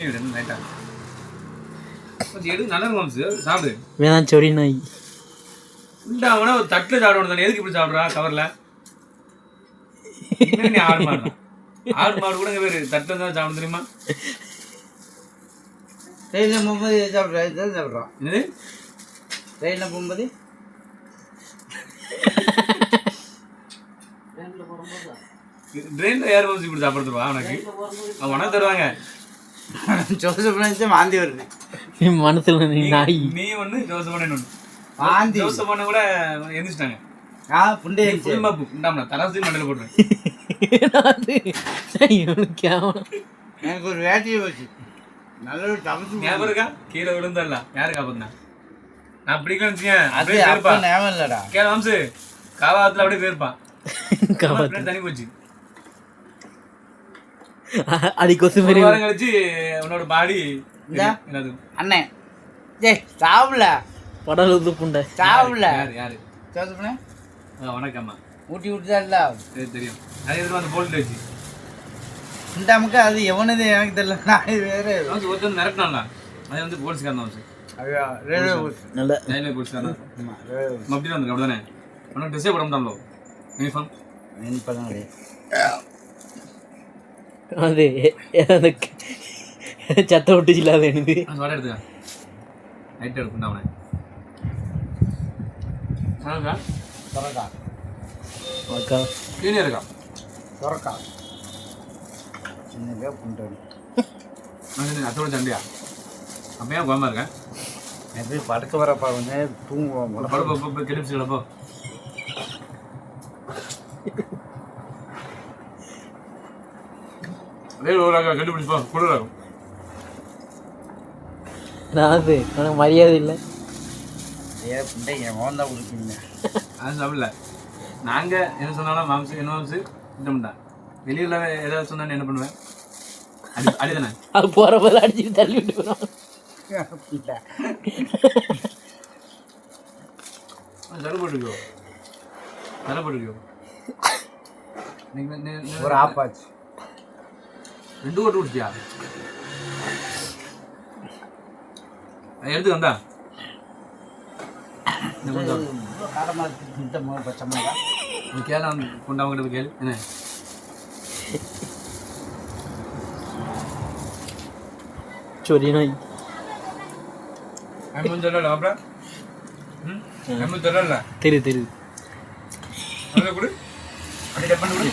எடு நல்லா இருக்கும் சாப்பிடு. வேணாம் சொரி நாய் அவனா ஒரு தட்டுல சாப்பிடணும் தானே, எதுக்கு இப்படி சாப்பிட்றா கவர்ல? நீ ஆடு மாடு ஆடு மாடு கூட பேரு தட்டுல தான் சாப்பிட தெரியுமா? ட்ரெயினில் போகும்போது சாப்பிட்றேன் சாப்பிட்றான். என்னது ட்ரெயினில் போகும்போது ட்ரெயினில் ஏர் பஸ் இப்படி சாப்பிடுவா அவனுக்கு அவனா தருவாங்க. ஜோசப் வாந்தி வருது நீ மனசுல நீ நாய் நீ ஒன்று ஜோசப்பான ஒன்று வாந்தி ஜோசப்பான கூட எந்திரிச்சிட்டாங்க. புண்டை உண்டாமல தராசி மண்டல போடுறேன். எனக்கு ஒரு வேட்டையை வச்சு நல்ல ஒரு தவிர்த்து ஞாபகம் இருக்கா? கீழே விழுந்தல்ல யாரு காப்பாத்தினா? நான் பிடிக்கலன்னு வச்சுக்கேன் அது அப்படியே அப்போ போயிருப்பான். ஞாபகம் இல்லைடா. கேள வம்சு காவாத்துல அப்படியே போயிருப்பான். தனி போச்சு. அடி கொசு ஒரு மாதிரி வாரம் கழிச்சு உன்னோட பாடி என்னது அண்ணே ஏய் சாப்பிடல படல் ஊத்து புண்டை சாப்பிடல யாரு யாரு ஜோசப்ண்ணே வணக்கம்மா ஊட்டி விட்டுதான்ல தெரியும். அது எதுக்கு அந்த போல்ட்டு வச்சு இந்த அமுக்கு அது எவனது எனக்கு தெரியல. நான் வேறு ஒருத்தர் மிரட்டினால அது வந்து போலீஸ்காரன் தான். ஐயா ரேடியோ நல்ல ரயில்வே போலீஸ்காரன் அப்படி தான் அப்படி தானே உனக்கு ட்ரெஸ்ஸே போட மாட்டாங்களோ யூனிஃபார்ம் மீன் பண்ண முடியாது. அது அந்த சத்த விட்டுச்சுல அது எனக்கு அது வர எடுத்துக்க நைட் எடுப்புண்டா அவனை சொரக்கா அக்கா சீனியர் இருக்கா சொரக்கா சின்னதாக புண்டை அத்தோட சண்டையா அப்போ ஏன் கோயமா இருக்கேன் எப்படி படுக்க வரப்பா கொஞ்சம் தூங்குவோம் படுப்போ கெடுப்பிச்சுப்போ வேறு ஒரு கண்டுபிடிப்போம் குளிராகும். நான் அது எனக்கு மரியாதை இல்லை. ஐயா புண்டை என் மோந்தா கொடுப்பீங்க. அது சாப்பிடல. நாங்கள் என்ன சொன்னாலும் மாம்சு என்ன மாம்சு திட்டமாட்டா. வெளியில் ஏதாவது சொன்னா என்ன பண்ணுவேன்? அடிதானே அது போகிற போது அடிச்சுட்டு தள்ளி விட்டு போகிறோம். தரப்பட்டுக்கோ தரப்பட்டுக்கோ ஒரு ஆப்பாச்சு 2 ஓட்டு குடிச்சியா? எடுத்து வந்தா காரமாக இந்த பச்சை மிளகா நீ கேள கொண்டு அவங்ககிட்ட கேளு என்ன சொரி நாய் அம்மன் சொல்லல அப்புறம் அம்மன் சொல்லல தெரியுது கொடு அப்படி டெப்பன் கொடு